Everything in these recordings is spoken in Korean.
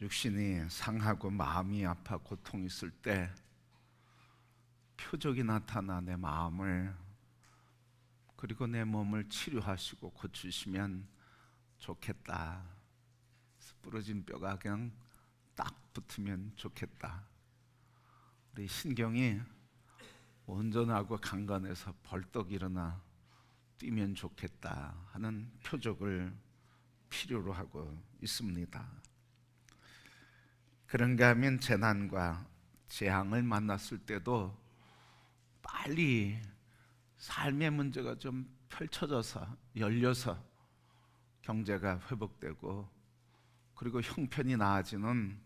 육신이 상하고 마음이 아파 고통 있을 때 표적이 나타나 내 마음을 그리고 내 몸을 치료하시고 고치시면 좋겠다. 부러진 뼈가 그냥 딱 붙으면 좋겠다. 우리 신경이 온전하고 강건해서 벌떡 일어나 뛰면 좋겠다 하는 표적을 필요로 하고 있습니다. 그런가 하면 재난과 재앙을 만났을 때도 빨리 삶의 문제가 좀 펼쳐져서 열려서 경제가 회복되고 그리고 형편이 나아지는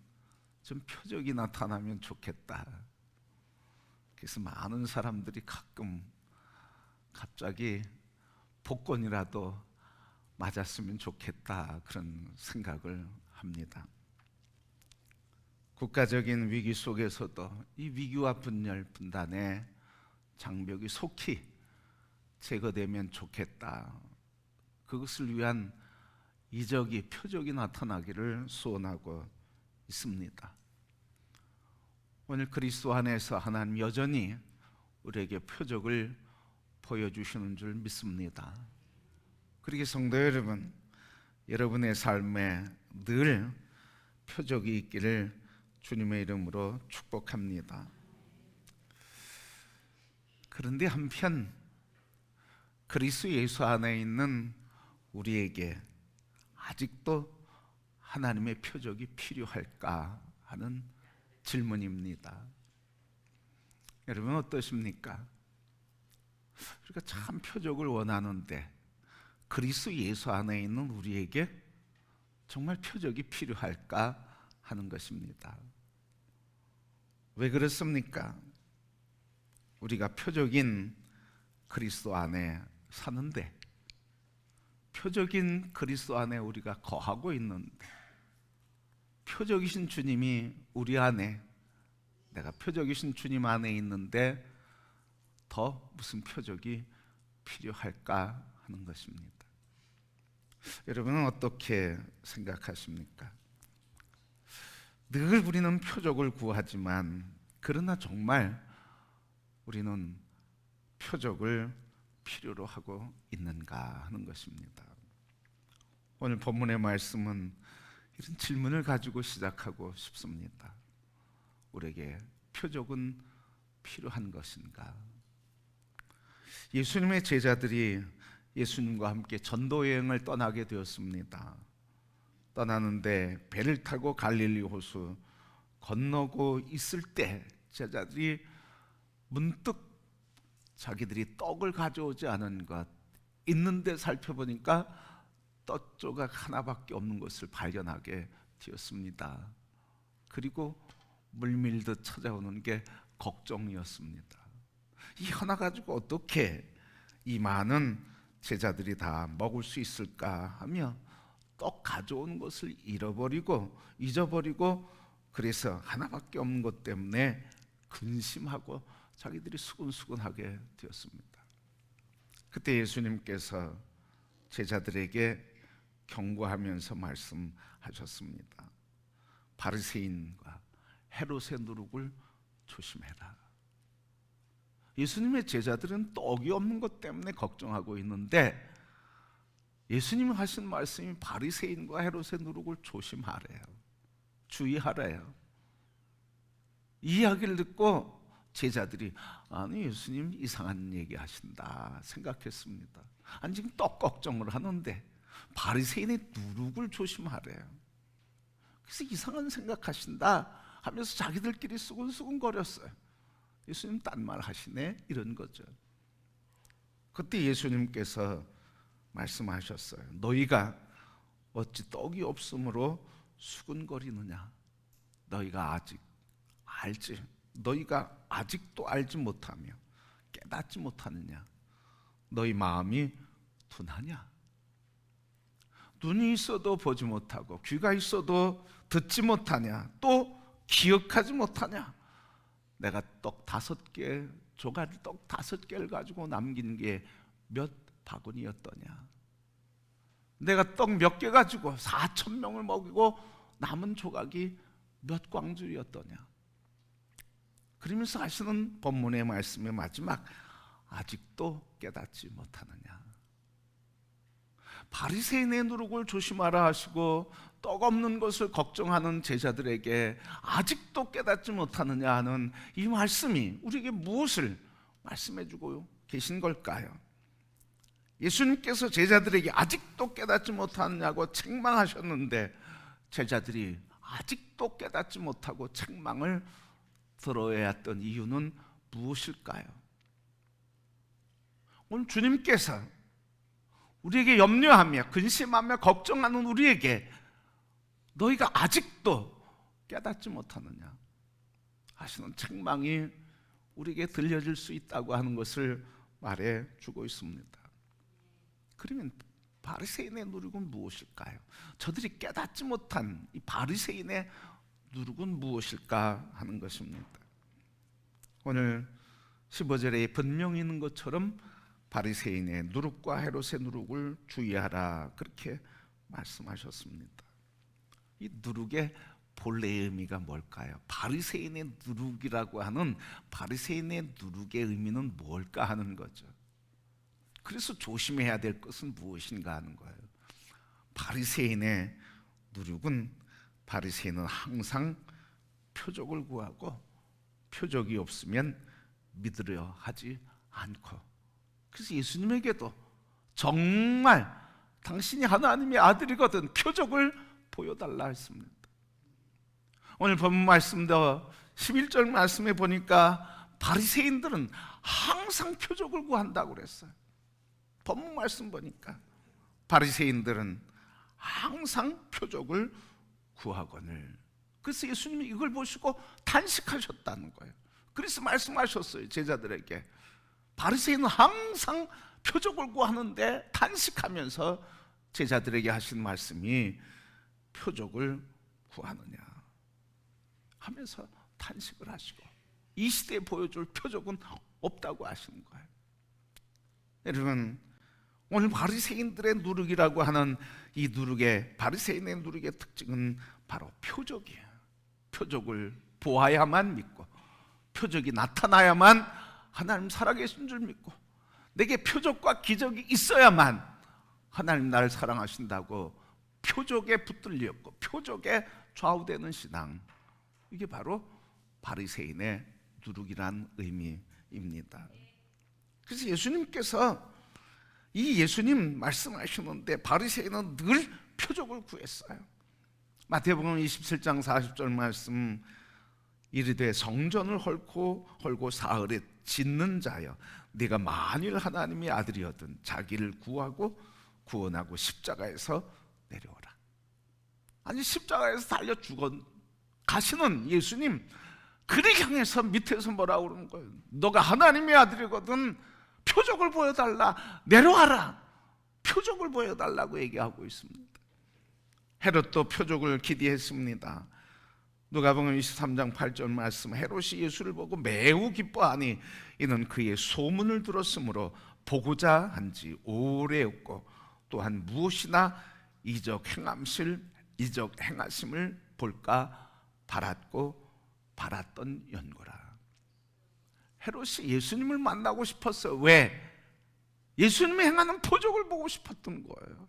좀 표적이 나타나면 좋겠다. 그래서 많은 사람들이 가끔 갑자기 복권이라도 맞았으면 좋겠다 그런 생각을 합니다. 국가적인 위기 속에서도 이 위기와 분열, 분단의 장벽이 속히 제거되면 좋겠다. 그것을 위한 이적이, 표적이 나타나기를 소원하고 있습니다. 오늘 그리스도 안에서 하나님 여전히 우리에게 표적을 보여주시는 줄 믿습니다. 그러기에 성도 여러분, 여러분의 삶에 늘 표적이 있기를 주님의 이름으로 축복합니다. 그런데 한편 그리스도 예수 안에 있는 우리에게 아직도 하나님의 표적이 필요할까 하는 질문입니다. 여러분 어떠십니까? 우리가 참 표적을 원하는데 그리스도 예수 안에 있는 우리에게 정말 표적이 필요할까 하는 것입니다. 왜 그렇습니까? 우리가 표적인 그리스도 안에 사는데, 표적인 그리스도 안에 우리가 거하고 있는데, 표적이신 주님이 우리 안에, 내가 표적이신 주님 안에 있는데 더 무슨 표적이 필요할까 하는 것입니다. 여러분은 어떻게 생각하십니까? 늘 우리는 표적을 구하지만 그러나 정말 우리는 표적을 필요로 하고 있는가 하는 것입니다. 오늘 본문의 말씀은 이런 질문을 가지고 시작하고 싶습니다. 우리에게 표적은 필요한 것인가? 예수님의 제자들이 예수님과 함께 전도 여행을 떠나게 되었습니다. 떠나는데 배를 타고 갈릴리 호수 건너고 있을 때 제자들이 문득 자기들이 떡을 가져오지 않은 것, 있는데 살펴보니까 떡 조각 하나밖에 없는 것을 발견하게 되었습니다. 그리고 물밀듯 찾아오는 게 걱정이었습니다. 이 하나 가지고 어떻게 이 많은 제자들이 다 먹을 수 있을까 하며 떡 가져온 것을 잊어버리고 그래서 하나밖에 없는 것 때문에 근심하고 자기들이 수근수근하게 되었습니다. 그때 예수님께서 제자들에게 경고하면서 말씀하셨습니다. 바리새인과 헤롯의 누룩을 조심해라. 예수님의 제자들은 떡이 없는 것 때문에 걱정하고 있는데 예수님이 하신 말씀이 바리새인과 헤롯의 누룩을 조심하래요. 주의하래요. 이 이야기를 듣고 제자들이 아니 예수님 이상한 얘기 하신다 생각했습니다. 아니 지금 떡 걱정을 하는데 바리새인의 누룩을 조심하래요. 그래서 이상한 생각하신다 하면서 자기들끼리 수근수근거렸어요. 예수님 딴 말 하시네 이런 거죠. 그때 예수님께서 말씀하셨어요. 너희가 어찌 떡이 없으므로 수근거리느냐? 너희가 아직도 알지 못하며 깨닫지 못하느냐? 너희 마음이 둔하냐? 눈이 있어도 보지 못하고 귀가 있어도 듣지 못하냐? 또 기억하지 못하냐? 내가 떡 5개, 조각 떡 5개를 가지고 남긴 게 몇 바구니였더냐? 내가 떡 몇 개 가지고 4,000명을 먹이고 남은 조각이 몇 광줄이었더냐. 그러면서 하시는 본문의 말씀의 마지막, 아직도 깨닫지 못하느냐. 바리새인의 누룩을 조심하라 하시고 떡 없는 것을 걱정하는 제자들에게 아직도 깨닫지 못하느냐 하는 이 말씀이 우리에게 무엇을 말씀해 주고 계신 걸까요? 예수님께서 제자들에게 아직도 깨닫지 못하느냐고 책망하셨는데 제자들이 아직도 깨닫지 못하고 책망을 들어야 했던 이유는 무엇일까요? 오늘 주님께서 우리에게 염려하며 근심하며 걱정하는 우리에게 너희가 아직도 깨닫지 못하느냐 하시는 책망이 우리에게 들려질 수 있다고 하는 것을 말해주고 있습니다. 그러면 바리새인의 누룩은 무엇일까요? 저들이 깨닫지 못한 이 바리새인의 누룩은 무엇일까 하는 것입니다. 오늘 15절에 분명히 있는 것처럼 바리새인의 누룩과 헤롯의 누룩을 주의하라 그렇게 말씀하셨습니다. 이 누룩의 본래의 의미가 뭘까요? 바리새인의 누룩이라고 하는 바리새인의 누룩의 의미는 뭘까 하는 거죠. 그래서 조심해야 될 것은 무엇인가 하는 거예요. 바리새인의 누룩은 바리새인은 항상 표적을 구하고 표적이 없으면 믿으려 하지 않고, 그래서 예수님에게도 정말 당신이 하나님의 아들이거든 표적을 보여달라 했습니다. 오늘 본문 말씀도 11절 말씀에 보니까 바리새인들은 항상 표적을 구한다고 그랬어요. 본문 말씀 보니까 바리새인들은 항상 표적을 구하거늘. 그래서 예수님이 이걸 보시고 탄식하셨다는 거예요. 그래서 말씀하셨어요. 제자들에게 바리새인은 항상 표적을 구하는데 탄식하면서 제자들에게 하신 말씀이 표적을 구하느냐 하면서 탄식을 하시고 이 시대에 보여줄 표적은 없다고 하시는 거예요. 여러분, 오늘 바리새인들의 누룩이라고 하는 이 누룩의, 바리새인의 누룩의 특징은 바로 표적이에요. 표적을 보아야만 믿고 표적이 나타나야만 하나님 살아계신 줄 믿고 내게 표적과 기적이 있어야만 하나님 나를 사랑하신다고 표적에 붙들렸고 표적에 좌우되는 신앙, 이게 바로 바리새인의 누룩이란 의미입니다. 그래서 예수님께서 이 예수님 말씀하시는데 바리새인은 늘 표적을 구했어요. 마태복음 27장 40절 말씀, 이르되 성전을 헐고 사흘에 짓는 자여 네가 만일 하나님의 아들이었든 자기를 구하고 구원하고 십자가에서 내려오라. 아니 십자가에서 달려 죽어 가시는 예수님, 그를 향해서 밑에서 뭐라고 그러는 거예요? 너가 하나님의 아들이거든 표적을 보여달라, 내려와라, 표적을 보여달라고 얘기하고 있습니다. 헤롯도 표적을 기대했습니다. 누가복음 23장 8절 말씀, 헤롯이 예수를 보고 매우 기뻐하니 이는 그의 소문을 들었으므로 보고자 한지 오래였고 또한 무엇이나 이적 행하심을 볼까 바랐던 연고라. 헤롯이 예수님을 만나고 싶었어요. 왜? 예수님이 행하는 표적을 보고 싶었던 거예요.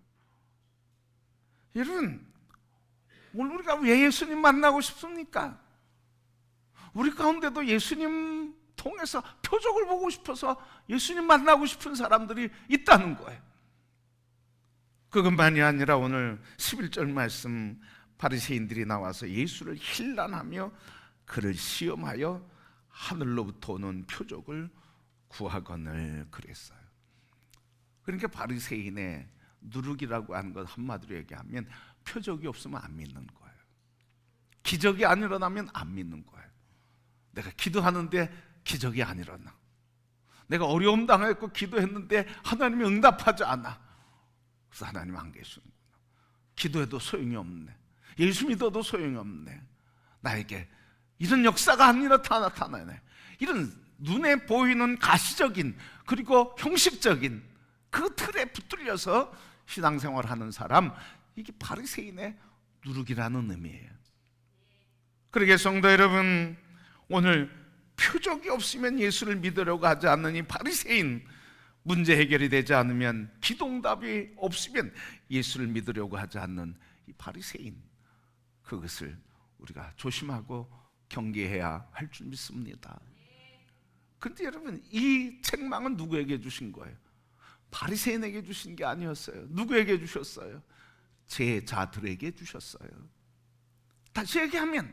여러분, 오늘 우리가 왜 예수님 만나고 싶습니까? 우리 가운데도 예수님 통해서 표적을 보고 싶어서 예수님 만나고 싶은 사람들이 있다는 거예요. 그것만이 아니라 오늘 11절 말씀, 바리새인들이 나와서 예수를 힐난하며 그를 시험하여 하늘로부터 오는 표적을 구하거늘 그랬어요. 그러니까 바리새인의 누룩이라고 하는 것 한마디로 얘기하면 표적이 없으면 안 믿는 거예요. 기적이 안 일어나면 안 믿는 거예요. 내가 기도하는데 기적이 안 일어나, 내가 어려움 당했고 기도했는데 하나님이 응답하지 않아, 그래서 하나님 안 계시는구나, 기도해도 소용이 없네, 예수 믿어도 소용이 없네, 나에게 이런 역사가 안 나타나네. 이런 눈에 보이는 가시적인 그리고 형식적인 그 틀에 붙들려서 신앙생활하는 사람, 이게 바리새인의 누룩이라는 의미예요. 그러게 성도 여러분, 오늘 표적이 없으면 예수를 믿으려고 하지 않는 이 바리새인, 문제 해결이 되지 않으면, 기도응답이 없으면 예수를 믿으려고 하지 않는 이 바리새인, 그것을 우리가 조심하고 경계해야 할 줄 믿습니다. 그런데 여러분, 이 책망은 누구에게 주신 거예요? 바리새인에게 주신 게 아니었어요. 누구에게 주셨어요? 제자들에게 주셨어요. 다시 얘기하면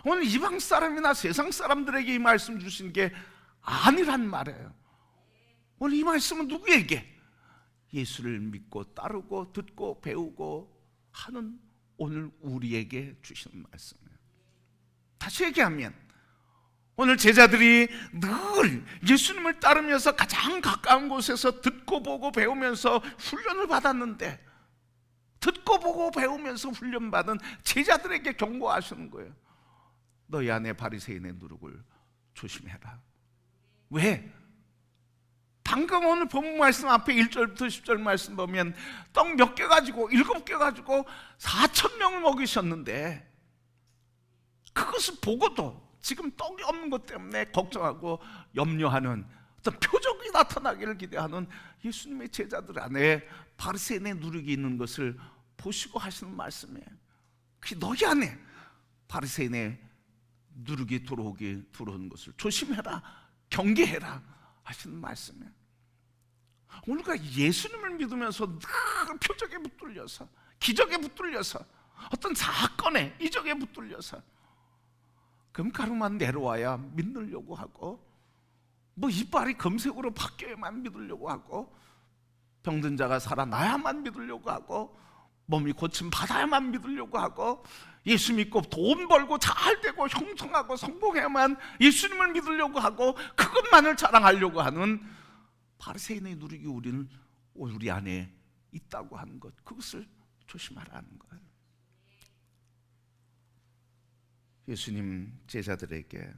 오늘 이방 사람이나 세상 사람들에게 이 말씀 주신 게 아니란 말이에요. 오늘 이 말씀은 누구에게? 예수를 믿고 따르고 듣고 배우고 하는 오늘 우리에게 주시는 말씀이에요. 다시 얘기하면 오늘 제자들이 늘 예수님을 따르면서 가장 가까운 곳에서 듣고 보고 배우면서 훈련을 받았는데, 듣고 보고 배우면서 훈련받은 제자들에게 경고하시는 거예요. 너희 안에 바리새인의 누룩을 조심해라. 왜? 방금 오늘 본문 말씀 앞에 1절부터 10절 말씀 보면 떡 몇 개 가지고 7개 가지고 4,000명을 먹이셨는데, 그것을 보고도 지금 떡이 없는 것 때문에 걱정하고 염려하는 어떤 표적이 나타나기를 기대하는 예수님의 제자들 안에 바리새인의 누룩이 있는 것을 보시고 하시는 말씀이에요. 그 너희 안에 바리새인의 누룩이 들어오는 것을 조심해라, 경계해라 하시는 말씀이에요. 오늘가 예수님을 믿으면서 늘 표적에 붙들려서, 기적에 붙들려서, 어떤 사건에, 이적에 붙들려서 금가루만 내려와야 믿으려고 하고, 뭐 이빨이 금색으로 바뀌어야만 믿으려고 하고, 병든 자가 살아나야만 믿으려고 하고, 몸이 고침 받아야만 믿으려고 하고, 예수 믿고 돈 벌고 잘 되고 형통하고 성공해야만 예수님을 믿으려고 하고, 그것만을 자랑하려고 하는 바리새인의 누룩이 우리 안에 있다고 하는 것, 그것을 조심하라는 거예요. 예수님 제자들에게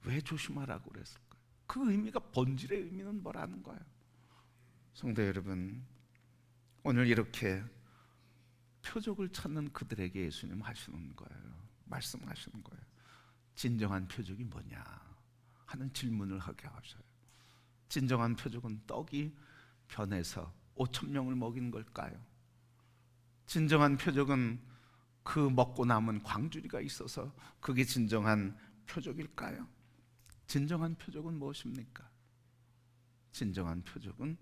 왜 조심하라고 그랬을까요? 그 의미가, 본질의 의미는 뭐라는 거예요? 성도 여러분, 오늘 이렇게 표적을 찾는 그들에게 예수님 하시는 거예요. 말씀하시는 거예요. 진정한 표적이 뭐냐 하는 질문을 하게 하셔요. 진정한 표적은 떡이 변해서 5,000명을 먹인 걸까요? 진정한 표적은 그 먹고 남은 광주리가 있어서 그게 진정한 표적일까요? 진정한 표적은 무엇입니까? 진정한 표적은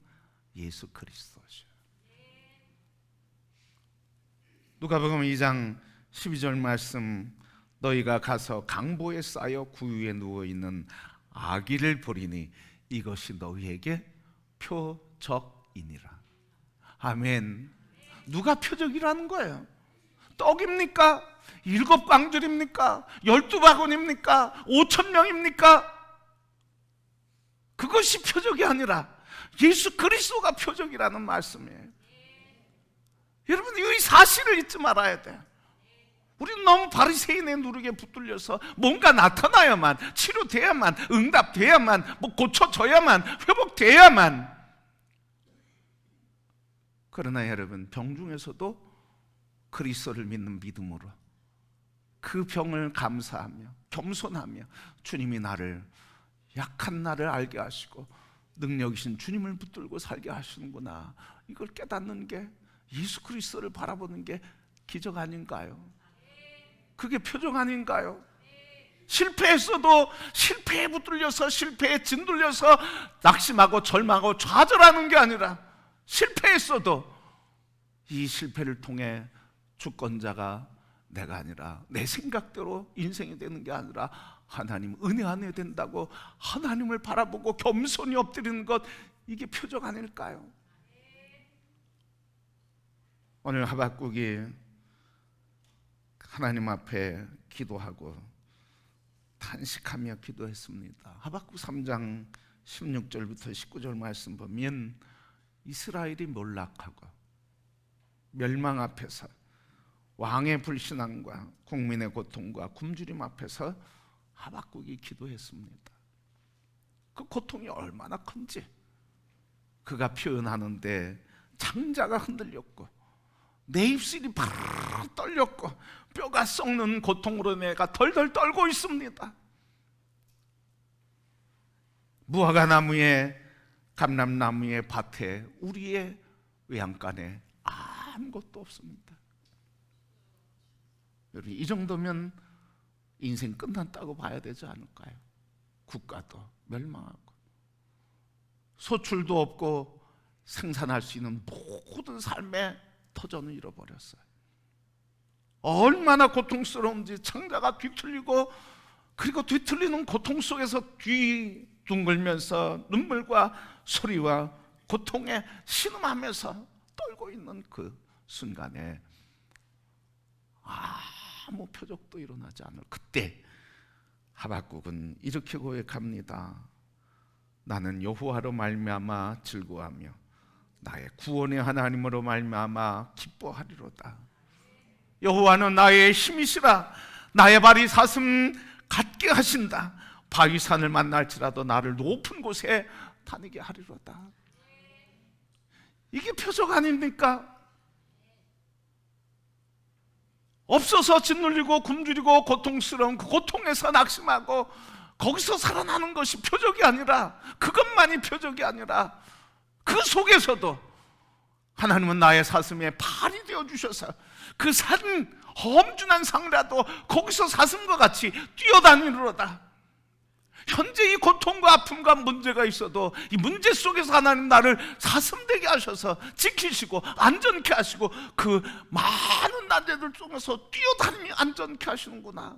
예수 그리스도죠. 누가복음 2장 12절 말씀, 너희가 가서 강보에 쌓여 구유에 누워있는 아기를 보리니 이것이 너희에게 표적이니라. 아멘. 누가 표적이라는 거예요? 떡입니까? 7광줄입니까? 12바구니입니까? 5,000명입니까? 그것이 표적이 아니라 예수 그리스도가 표적이라는 말씀이에요. 여러분, 이 사실을 잊지 말아야 돼요. 우리는 너무 바리새인의 누룩에 붙들려서 뭔가 나타나야만, 치료돼야만, 응답돼야만, 뭐 고쳐져야만, 회복돼야만. 그러나 여러분, 병 중에서도 그리스도를 믿는 믿음으로 그 병을 감사하며 겸손하며, 주님이 나를, 약한 나를 알게 하시고 능력이신 주님을 붙들고 살게 하시는구나, 이걸 깨닫는 게, 예수 그리스도를 바라보는 게 기적 아닌가요? 그게 표적 아닌가요? 실패했어도 실패에 붙들려서, 실패에 짓눌려서 낙심하고 절망하고 좌절하는 게 아니라, 실패했어도 이 실패를 통해 주권자가 내가 아니라 내 생각대로 인생이 되는 게 아니라 하나님 은혜 안에 된다고 하나님을 바라보고 겸손히 엎드리는 것, 이게 표적 아닐까요? 오늘 하박국이 하나님 앞에 기도하고 탄식하며 기도했습니다. 하박국 3장 16절부터 19절 말씀 보면 이스라엘이 몰락하고 멸망 앞에서, 왕의 불신앙과 국민의 고통과 굶주림 앞에서 하박국이 기도했습니다. 그 고통이 얼마나 큰지 그가 표현하는데, 창자가 흔들렸고 내 입술이 바르르 떨렸고 뼈가 썩는 고통으로 내가 덜덜 떨고 있습니다. 무화과 나무에 감람나무의 밭에 우리의 외양간에 아무것도 없습니다. 여러분, 이 정도면 인생 끝났다고 봐야 되지 않을까요? 국가도 멸망하고 소출도 없고 생산할 수 있는 모든 삶의 터전을 잃어버렸어요. 얼마나 고통스러운지 창자가 뒤틀리고, 그리고 뒤틀리는 고통 속에서 뒤둥글면서 눈물과 소리와 고통에 신음하면서 떨고 있는 그 순간에 아무 표적도 일어나지 않을 그때 하박국은 이렇게 고백합니다. 나는 여호와로 말미암아 즐거워하며 나의 구원의 하나님으로 말미암아 기뻐하리로다. 여호와는 나의 힘이시라. 나의 발이 사슴 같게 하신다. 바위산을 만날지라도 나를 높은 곳에 다니게 하리로다. 이게 표적 아닙니까? 없어서 짓눌리고 굶주리고 고통스러운 그 고통에서 낙심하고 거기서 살아나는 것이 표적이 아니라, 그것만이 표적이 아니라 그 속에서도 하나님은 나의 사슴에 발이 되어주셔서 그 산 험준한 상이라도 거기서 사슴과 같이 뛰어다니리로다. 현재 이 고통과 아픔과 문제가 있어도 이 문제 속에서 하나님 나를 사슴되게 하셔서 지키시고 안전케 하시고 그 많은 난제들 중에서 뛰어다니며 안전케 하시는구나.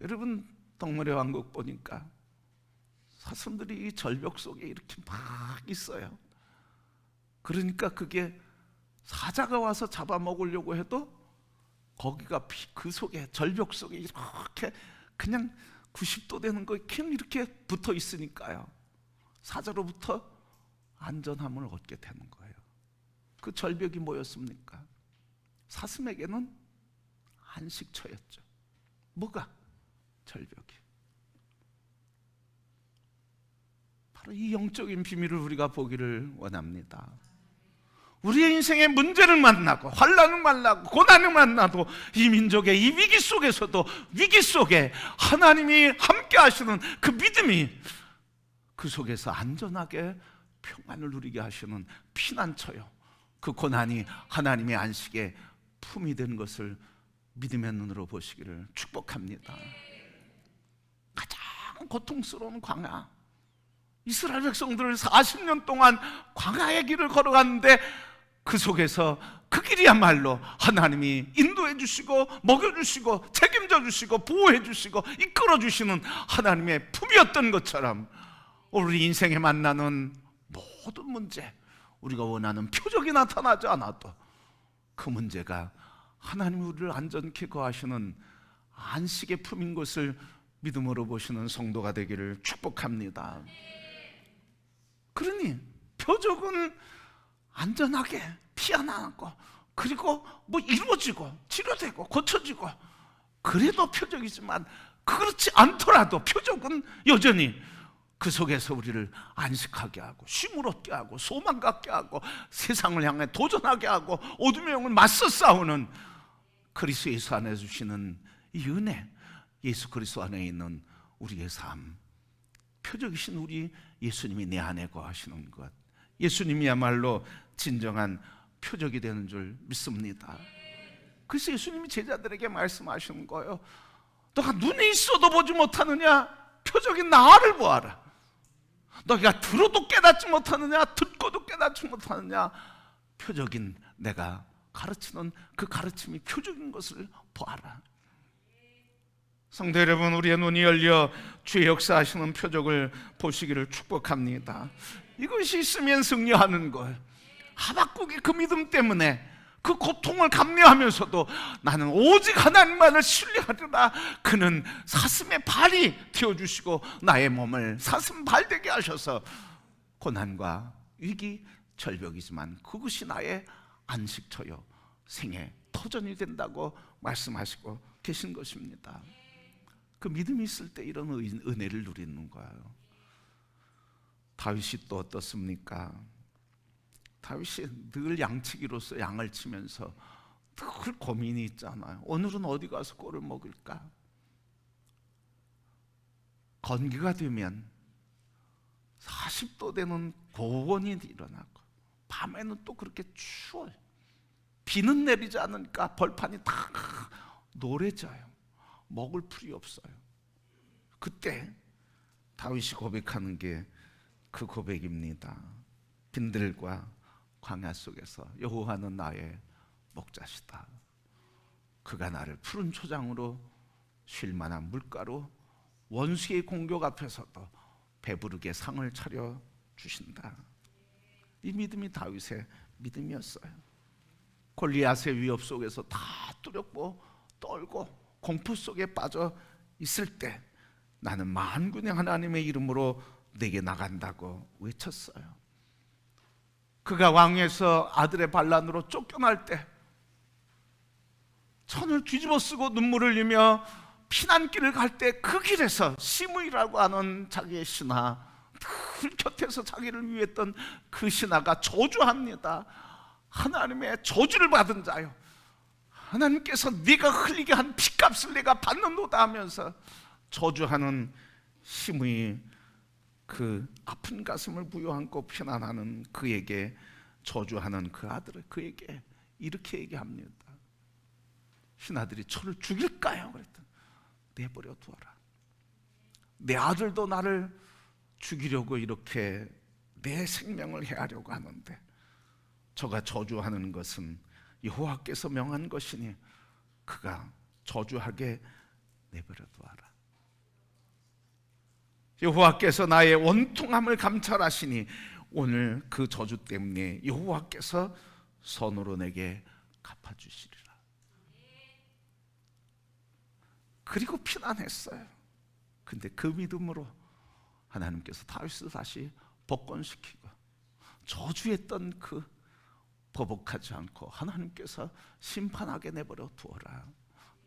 여러분, 덩머리 왕국 보니까 사슴들이 이 절벽 속에 이렇게 막 있어요. 그러니까 그게 사자가 와서 잡아먹으려고 해도 거기가 그 속에, 절벽 속에 이렇게 그냥 90도 되는 거 이렇게 붙어 있으니까요, 사자로부터 안전함을 얻게 되는 거예요. 그 절벽이 뭐였습니까? 사슴에게는 안식처였죠. 뭐가? 절벽이. 바로 이 영적인 비밀을 우리가 보기를 원합니다. 우리의 인생의 문제를 만나고 환난을 만나고 고난을 만나도 이 민족의 이 위기 속에서도, 위기 속에 하나님이 함께 하시는 그 믿음이 그 속에서 안전하게 평안을 누리게 하시는 피난처요, 그 고난이 하나님의 안식의 품이 되는 것을 믿음의 눈으로 보시기를 축복합니다. 가장 고통스러운 광야, 이스라엘 백성들 40년 동안 광야의 길을 걸어갔는데 그 속에서 그 길이야말로 하나님이 인도해 주시고 먹여 주시고 책임져 주시고 보호해 주시고 이끌어 주시는 하나님의 품이었던 것처럼, 우리 인생에 만나는 모든 문제, 우리가 원하는 표적이 나타나지 않아도 그 문제가 하나님이 우리를 안전케 거하시는 안식의 품인 것을 믿음으로 보시는 성도가 되기를 축복합니다. 그러니 표적은 안전하게 피어나고, 그리고 뭐 이루어지고 치료되고 고쳐지고, 그래도 표적이지만 그렇지 않더라도 표적은 여전히 그 속에서 우리를 안식하게 하고 쉼을 얻게 하고 소망 갖게 하고 세상을 향해 도전하게 하고 어둠의 영을 맞서 싸우는 그리스도 예수 안에 주시는 이 은혜, 예수 그리스도 안에 있는 우리의 삶, 표적이신 우리 예수님이 내 안에 거하시는 것, 예수님이야말로 진정한 표적이 되는 줄 믿습니다. 그래서 예수님이 제자들에게 말씀하시는 거예요. 너가 눈이 있어도 보지 못하느냐? 표적인 나를 보아라. 너희가 들어도 깨닫지 못하느냐? 듣고도 깨닫지 못하느냐? 표적인 내가 가르치는 그 가르침이 표적인 것을 보아라. 성도 여러분, 우리의 눈이 열려 주의 역사하시는 표적을 보시기를 축복합니다. 이것이 있으면 승리하는 거예요. 하박국이 그 믿음 때문에 그 고통을 감내하면서도 나는 오직 하나님만을 신뢰하리라. 그는 사슴의 발이 되어주시고 나의 몸을 사슴 발 되게 하셔서 고난과 위기, 절벽이지만 그것이 나의 안식처요 생의 터전이 된다고 말씀하시고 계신 것입니다. 그 믿음이 있을 때 이런 은혜를 누리는 거예요. 다윗이 또 어떻습니까? 다윗이 늘 양치기로서 양을 치면서 늘 고민이 있잖아요. 오늘은 어디 가서 꼴을 먹을까? 건기가 되면 40도 되는 고온이 일어나고, 밤에는 또 그렇게 추워요. 비는 내리지 않으니까 벌판이 다 노래져요. 먹을 풀이 없어요. 그때 다윗이 고백하는 게 그 고백입니다. 빈들과 광야 속에서 여호와는 나의 목자시다. 그가 나를 푸른 초장으로 쉴 만한 물가로 원수의 공격 앞에서도 배부르게 상을 차려 주신다. 이 믿음이 다윗의 믿음이었어요. 골리앗의 위협 속에서 다 두렵고 떨고 공포 속에 빠져 있을 때 나는 만군의 하나님의 이름으로 내게 나간다고 외쳤어요. 그가 왕에서 아들의 반란으로 쫓겨날 때 천을 뒤집어 쓰고 눈물을 흘리며 피난길을 갈 때 그 길에서 시므이라고 하는 자기의 신하, 늘 곁에서 자기를 위했던 그 신하가 저주합니다. 하나님의 저주를 받은 자요, 하나님께서 네가 흘리게 한 피값을 내가 받는도다 하면서 저주하는 시므이, 그 아픈 가슴을 부여안고 피난하는 그에게, 저주하는 그 아들을 그에게 이렇게 얘기합니다. 신하들이 저를 죽일까요? 그랬더니 내버려 두어라. 내 아들도 나를 죽이려고 이렇게 내 생명을 해하려고 하는데, 저가 저주하는 것은 여호와께서 명한 것이니 그가 저주하게 내버려 두어라. 여호와께서 나의 원통함을 감찰하시니 오늘 그 저주 때문에 여호와께서 선으로 내게 갚아주시리라. 그리고 피난했어요. 근데 그 믿음으로 하나님께서 다윗을 다시 복권시키고, 저주했던 그 보복하지 않고 하나님께서 심판하게 내버려 두어라.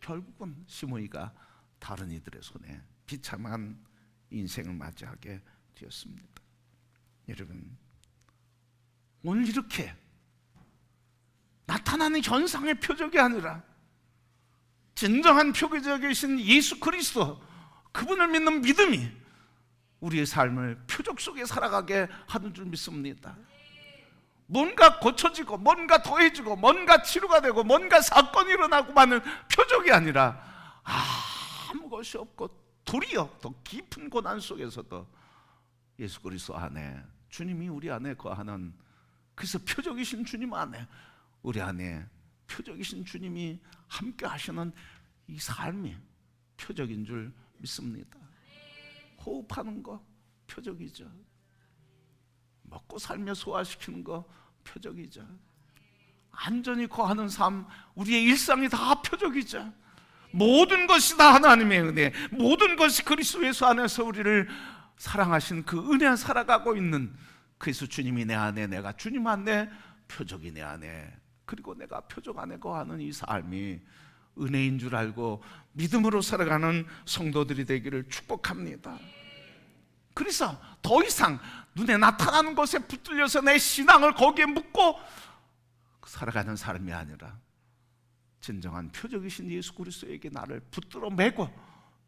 결국은 시므이가 다른 이들의 손에 비참한 인생을 맞이하게 되었습니다. 여러분, 오늘 이렇게 나타나는 현상의 표적이 아니라 진정한 표적이신 예수 그리스도, 그분을 믿는 믿음이 우리의 삶을 표적 속에 살아가게 하는 줄 믿습니다. 뭔가 고쳐지고 뭔가 더해지고 뭔가 치료가 되고 뭔가 사건이 일어나고 마는 표적이 아니라 아무 것이 없고 도리어 더 깊은 고난 속에서도 예수 그리스도 안에, 주님이 우리 안에 거하는, 그래서 표적이신 주님 안에, 우리 안에 표적이신 주님이 함께 하시는 이 삶이 표적인 줄 믿습니다. 호흡하는 거 표적이죠. 먹고 살며 소화시키는 거 표적이죠. 안전히 거하는 삶, 우리의 일상이 다 표적이죠. 모든 것이 다 하나님의 은혜, 모든 것이 그리스도 예수 안에서 우리를 사랑하신 그 은혜 살아가고 있는, 그래서 주님이 내 안에, 내가 주님 안에, 표적이 내 안에, 그리고 내가 표적 안에 거하는 이 삶이 은혜인 줄 알고 믿음으로 살아가는 성도들이 되기를 축복합니다. 그래서 더 이상 눈에 나타나는 것에 붙들려서 내 신앙을 거기에 묻고 살아가는 삶이 아니라 진정한 표적이신 예수 그리스도에게 나를 붙들어 매고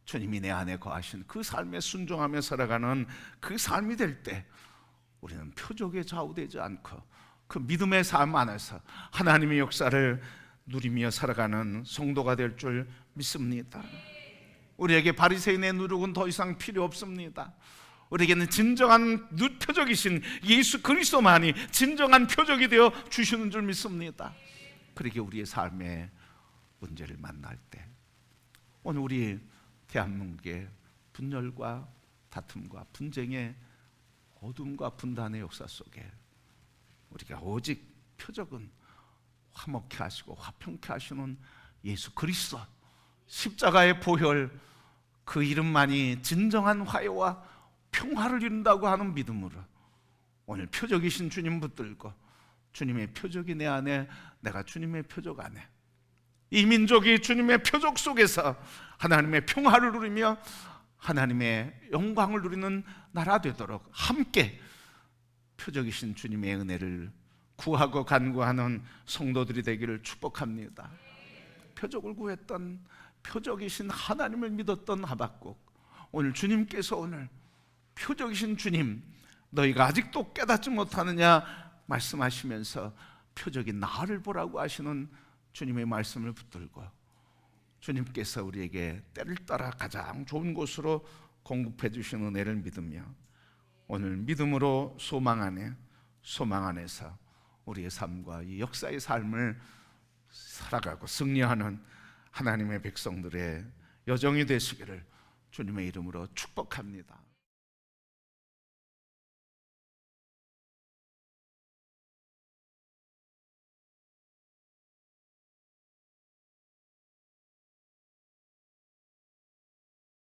주님이 내 안에 거하신 그 삶에 순종하며 살아가는 그 삶이 될 때 우리는 표적에 좌우되지 않고 그 믿음의 삶 안에서 하나님의 역사를 누리며 살아가는 성도가 될 줄 믿습니다. 우리에게 바리새인의 누룩은 더 이상 필요 없습니다. 우리에게는 진정한 표적이신 예수 그리스도만이 진정한 표적이 되어 주시는 줄 믿습니다. 그렇게 우리의 삶의 문제를 만날 때, 오늘 우리 대한민국의 분열과 다툼과 분쟁의 어둠과 분단의 역사 속에 우리가 오직 표적은 화목케 하시고 화평케 하시는 예수 그리스도, 십자가의 보혈, 그 이름만이 진정한 화해와 평화를 이룬다고 하는 믿음으로 오늘 표적이신 주님 붙들고, 주님의 표적이 내 안에, 내가 주님의 표적 안에, 이 민족이 주님의 표적 속에서 하나님의 평화를 누리며 하나님의 영광을 누리는 나라 되도록 함께 표적이신 주님의 은혜를 구하고 간구하는 성도들이 되기를 축복합니다. 표적을 구했던, 표적이신 하나님을 믿었던 하박국, 오늘 주님께서 오늘 표적이신 주님, 너희가 아직도 깨닫지 못하느냐 말씀하시면서 표적이 나를 보라고 하시는 주님의 말씀을 붙들고 주님께서 우리에게 때를 따라 가장 좋은 곳으로 공급해 주시는 은혜를 믿으며 오늘 믿음으로 소망 안에서 우리의 삶과 이 역사의 삶을 살아가고 승리하는 하나님의 백성들의 여정이 되시기를 주님의 이름으로 축복합니다.